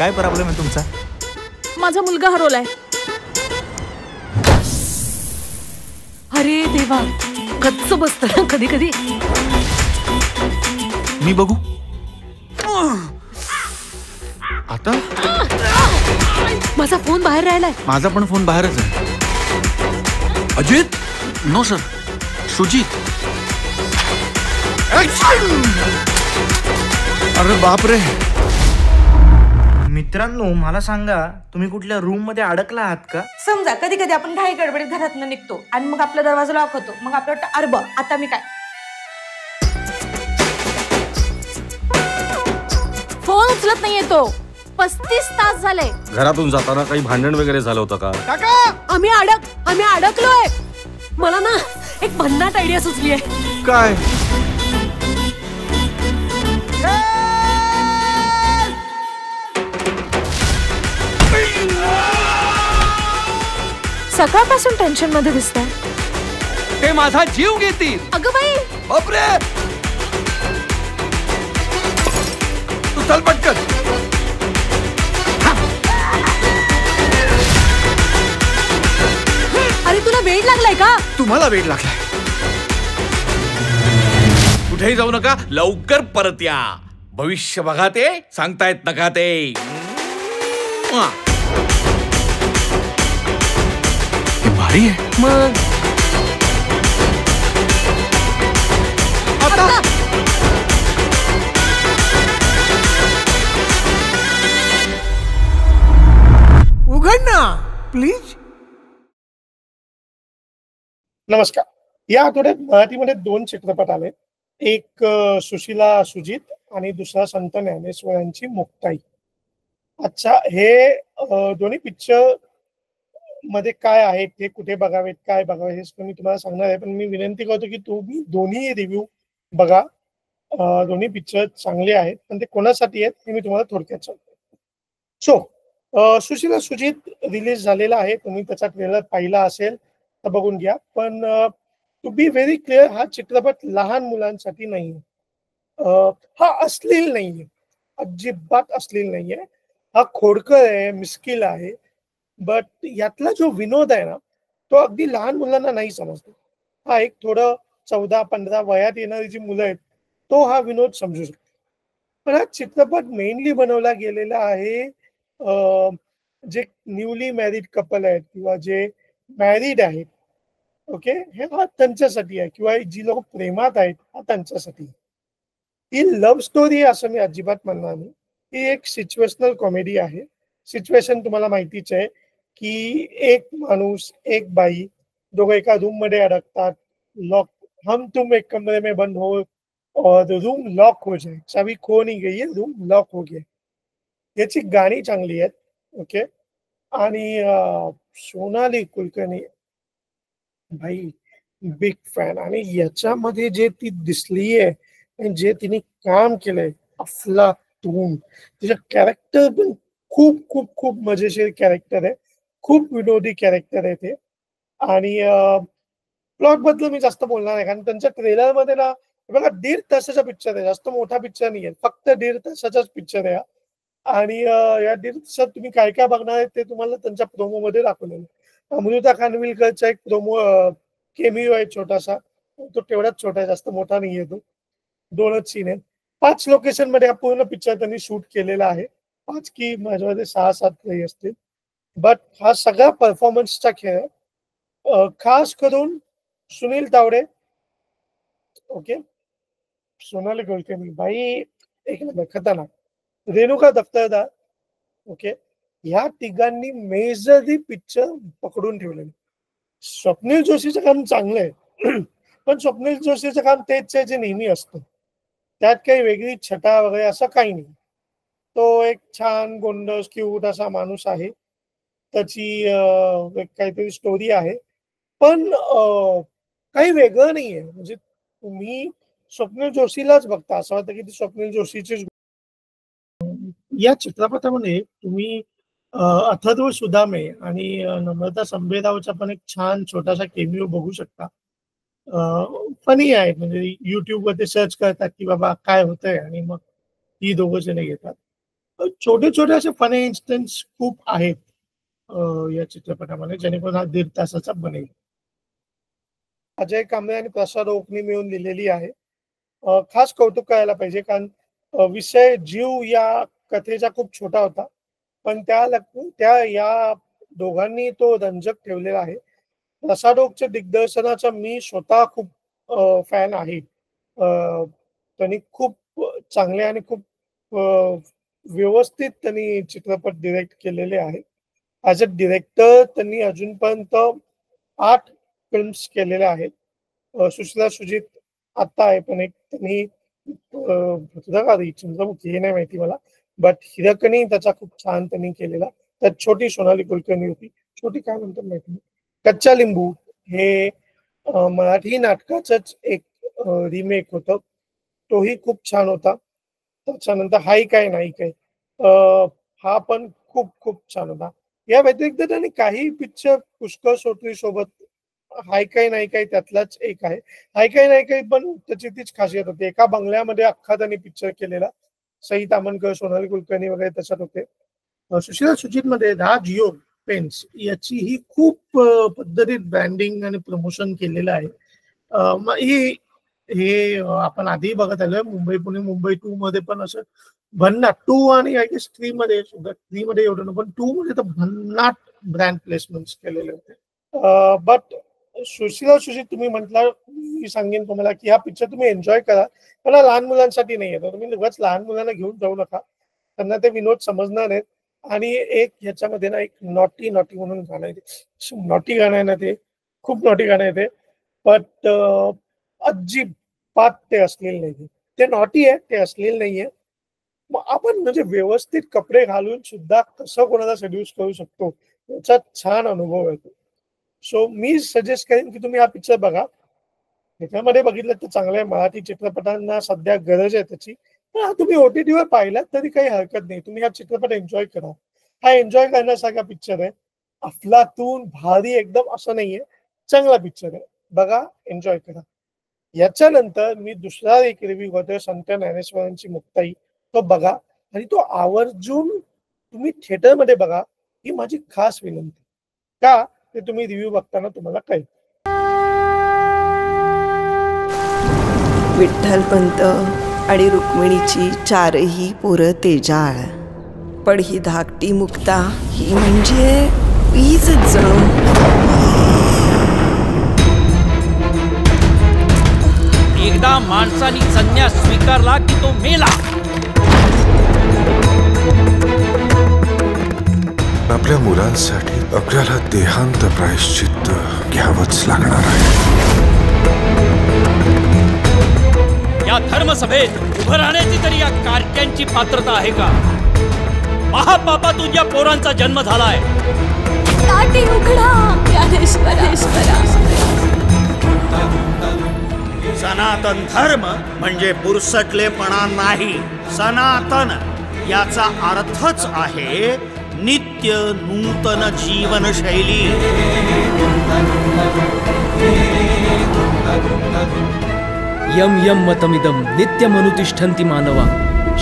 काय प्रॉब्लेम आहे तुमचा? माझा मुलगा हरवलाय. अरे देवा, गच्च बसतं ना कधी कधी. मी बघू आता. माझा फोन बाहेर राहिलाय. माझा पण फोन बाहेरच आहे. अजित. No sir. सुजित. अरे बापरे. मित्रांनो, मला सांगा, तुम्ही कुठल्या रूम मध्ये अडकला आहात का? समजा कधी कधी आपण घाई गडबडीत घरातून निघतो आणि मग आपला दरवाजा लॉक होतो. मग आपलं वाटतं अरे बा, आता मी काय. फोन उचलत नाहीये तो. 35 तास झाले. घरातून जाताना काही भांडण वगैरे झालं होतं का? काका, आम्ही अडकलोय. मला ना एक भन्नाट आयडिया सुचली आहे. काय? सकाळपासून टेन्शन मध्ये दिसतंय. ते माझा जीव घेतील. अगं बाई. बापरे. तू चल पटकन. अरे तुला वेळ लागलाय का? तुम्हाला वेळ लागलाय. कुठेही जाऊ नका, लवकर परत या. भविष्य बघा ते सांगतायत नका ते. भारी आहे. मग आता उघड ना प्लीज. नमस्कार. या आठवड्यात मराठीमध्ये 2 चित्रपट आले. एक सुशीला सुजित आणि दुसरा संत ज्ञानेश्वर यांची मुक्ताई. अच्छा, हे दोन्ही पिक्चर मध्ये काय आहे, ते कुठे बघावेत, काय बघावे, हे मी तुम्हाला सांगणार आहे. पण मी विनंती करतो की तुम्ही दोन्ही रिव्ह्यू बघा. दोन्ही पिक्चर चांगले आहेत, पण ते कोणासाठी आहेत हे मी तुम्हाला थोडक्यात सांगतो. सो सुशीला सुजित रिलीज झालेला आहे. तुम्ही त्याचा ट्रेलर पाहिला असेल तर बघून घ्या. पण टू बी व्हेरी क्लिअर, हा चित्रपट लहान मुलांसाठी नाही. हा अश्लील नाहीये, अजिबात अश्लील नाहीये. हा खोडकर आहे, मिस्किल आहे. बट यातला जो विनोद आहे ना, तो अगदी लहान मुलांना नाही समजतो. हा एक थोडं 14-15 वयात येणारी जी मुलं आहेत, तो हा विनोद समजू शकतो. पण हा चित्रपट मेनली बनवला गेलेला आहे जे न्यूली मॅरिड कपल आहेत किंवा जे मॅरिड आहेत, ओके, हे हा त्यांच्यासाठी आहे. किंवा जी लोक प्रेमात आहेत, हा त्यांच्यासाठी. ही लव्ह स्टोरी असं मी अजिबात म्हणणार नाही. ही एक सिच्युएशनल कॉमेडी आहे. सिच्युएशन तुम्हाला माहितीच आहे की एक माणूस, एक बाई, दोघं एका रूम मध्ये अडकतात. लॉक, हम तुम एक कमरे में बंद हो और रूम लॉक हो जाए, चाबी खो नहीं गई है, रूम लॉक हो गया. याची गाणी चांगली आहेत, ओके. आणि सोनाली कुलकर्णी, भाई बिग फॅन. आणि याच्यामध्ये जे ती दिसली आहे आणि जे तिने काम केलंय, अफलातून. तिचं कॅरेक्टर पण खूप खूप खूप मजेशीर कॅरेक्टर आहे, खूप विनोदी कॅरेक्टर आहे ते. आणि प्लॉट बद्दल मी जास्त बोलणार नाही, कारण त्यांच्या ट्रेलर मध्ये ना, बघा, 1.5 तासाचा पिक्चर आहे, जास्त मोठा पिक्चर नाही आहे, फक्त 1.5 तासाचाच पिक्चर आहे. आणि या 1.5 तासात तुम्ही काय काय बघणार आहे ते तुम्हाला त्यांच्या प्रोमो मध्ये दाखवलेलं. अमृता खानविलकरचा एक प्रोमो केमिओ आहे छोटासा, तो तेवढाच छोटा आहे, जास्त मोठा नाही आहे तो. 2च सीन आहेत. 5 लोकेशन मध्ये हा पूर्ण पिक्चर त्यांनी शूट केलेला आहे. 5 की माझ्यामध्ये 6-7 काही असतील. बट हा सगळा परफॉर्मन्सचा खेळ आहे. खास करून सुनील तावडे, ओके, सोनाली कुलकर्णी, भाई एक नंबर, खतरनाक. रेणुका दफ्तरदार, ओके, ह्या तिघांनी मेजरली पिक्चर पकडून ठेवले. स्वप्नील जोशीचं काम चांगलं आहे, पण स्वप्नील जोशीचं काम तेच आहे जे नेहमी असतं. त्यात काही वेगळी छटा वगैरे असं काही नाही. तो एक छान गोंडस क्यूट असा माणूस आहे. त्याची काहीतरी स्टोरी आहे, पण काही वेगळं नाहीये. म्हणजे तुम्ही स्वप्नील जोशीलाच बघता, असं वाटतं की ती स्वप्नील जोशीचीच. या चित्रपटामध्ये तुम्ही अथर्व सुदामे आणि नम्रता संभेरावचा पण एक छान छोटासा केमिओ बघू शकता. फनी आहे, म्हणजे युट्यूब वर ते सर्च करतात की बाबा काय होतंय आणि मग ही 2 जण येतात. छोटे छोटे असे फनी इन्स्टन्स खूप आहेत या चित्रपटामध्ये, जेणेकरून हा 1.5 तासाचा बनेल. अजय कांबळे आणि प्रसाद ओकनी मिळून लिहिलेली आहे. खास कौतुक करायला पाहिजे, कारण विषय जीव या कथेचा खूप छोटा होता, पण त्या या दोघांनी तो रंजक ठेवलेला आहे. प्रसाद ओकच्या दिग्दर्शनाचा मी स्वतः खूप फॅन आहे. त्यांनी खूप चांगले आणि खूप व्यवस्थित त्यांनी चित्रपट डिरेक्ट केलेले आहे. ॲज अ डिरेक्टर त्यांनी अजूनपर्यंत 8 फिल्म्स केलेल्या आहेत. सुशीला सुजित आत्ता आहे, पण एक त्यांनी चंद्रमुखी हे नाही माहिती मला, बट हिरकणी त्याचा खूप छान त्यांनी केलेला. त्यात छोटी सोनाली कुलकर्णी होती. छोटी काय म्हणतात माहिती, कच्चा लिंबू हे मराठी नाटकाचंच एक रिमेक होतं, तोही खूप छान होता. त्याच्यानंतर हाय काय नाही काय हा पण खूप खूप छान होता. या व्यतिरिक्त त्यांनी काही पिक्चर पुष्कर सोटरी सोबत, हाय काय नाही काय त्यातलाच एक आहे. हाय काय नाही काय पण त्याची तीच खासियत होती, एका बंगल्यामध्ये अख्खा त्यांनी पिक्चर केलेला. सई तामणकर, सोनाली कुलकर्णी वगैरे त्याच्यात होते. सुशीला सुजित मध्ये राज योग पेन्स याचीही खूप पद्धतीत ब्रँडिंग आणि प्रमोशन केलेलं आहे. हे आपण आधी बघत आलोय मुंबई पुणे मुंबई 2 मध्ये पण असं भन्नाट 2 आणि आय गेस 3 मध्ये सुद्धा, 3 मध्ये एवढं ना, पण 2 मध्ये तर भन्नाट ब्रँड प्लेसमेंट केलेले होते. बट सुशीला सुजित तुम्ही म्हटलं, मी सांगेन तुम्हाला की हा पिक्चर तुम्ही एन्जॉय करा, पण हा लहान मुलांसाठी नाही आहे. तुम्ही लगेच लहान मुलांना घेऊन जाऊ नका, त्यांना ते विनोद समजणार नाहीत. आणि एक ह्याच्यामध्ये ना एक नॉटी म्हणून गाणं आहे, नॉटी गाणं आहे ना, ते खूप नॉटी गाणं आहे ते, बट अजिबात ते असलेलं नाही. ते नॉटी आहे, ते असलेलं नाहीये. मग आपण म्हणजे व्यवस्थित कपडे घालून सुद्धा कसं कोणाला सेड्यूस करू शकतो याचा छान अनुभव येतो. सो मी सजेस्ट करेन की तुम्ही हा पिक्चर बघा. त्याच्यामध्ये बघितलं तर चांगलं आहे. मराठी चित्रपटांना सध्या गरज आहे त्याची. पण तुम्ही OTT वर पाहिलात तरी काही हरकत नाही. तुम्ही हा चित्रपट एन्जॉय करा. हा एन्जॉय करण्यासारखा पिक्चर आहे. अफलातून भारी एकदम असं नाहीये, चांगला पिक्चर आहे, बघा, एन्जॉय करा. याच्यानंतर मी दुसरा एक रिव्ह्यू करतोय संत ज्ञानेश्वरांची मुक्ताई. तो बघा आणि तो आवर्जून तुम्ही थिएटरमध्ये बघा, ही माझी खास विनंती. का ते तुम्ही रिव्ह्यू बघताना तुम्हाला कळेल. विठ्ठलपंत आणि रुक्मिणीची 4ही पोरं तेजाळ, पण ही धाकटी मुक्ता ही म्हणजे वीज जणू. एकदा माणसाने संन्यास स्वीकारला की तो मेला. आपल्या मुलांसाठी आपल्याला देहांत प्रायश्चित्त घ्यावंच लागणार आहे. या धर्मसभेत उभं राहण्याची तरी या कार्ट्यांची पात्रता आहे का? महापापातून या पोरांचा जन्म झालाय. ताटी उघडा ज्ञानेश्वरा. सनातन धर्म म्हणजे बुरसटलेपणा नाही. सनातन याचा अर्थच आहे नित्य नूतन जीवनशैली. यम यम मतमिदम नित्यमनुतिष्ठन्ति मानवा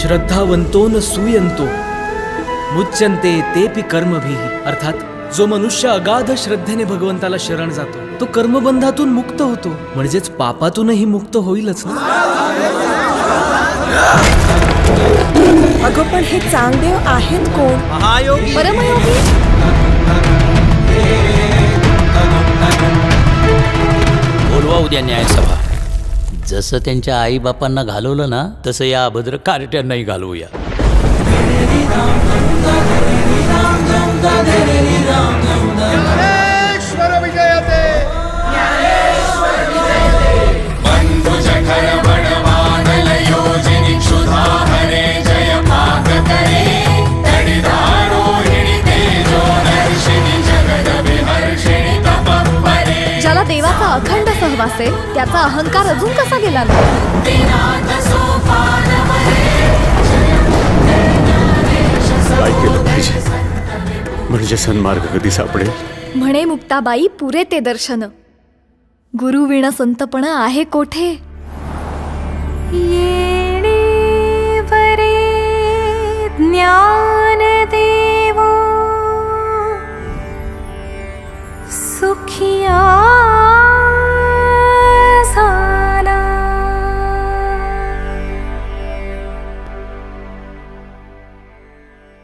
श्रद्धावंतो न सूयंतो मुच्यन्ते तेपि कर्मभिः. अर्थात जो मनुष्य अगाध श्रद्धेने भगवंताला शरण जातो तो कर्मबंधातून मुक्त होतो, म्हणजेच पापातूनही मुक्त होईलच ना. अगं पण हे चांगदेव आहेत कोण? महायोगी, परमयोगी. बोलवा उद्या न्यायसभा. जसं त्यांच्या आई बापांना घालवलं ना, तसं या अभद्र कार्ट्यांनाही घालवूया. ज्याला देवाचा अखंड सहवास आहे त्याचा अहंकार अजून कसा गेला नाही? काय केलं पाहिजे म्हणजे सन्मार्ग कधी सापडेल? म्हणे मुक्ताबाई पुरे ते दर्शन, गुरु विण संतपण आहे कोठे. येणे वरे ज्ञान सुखिया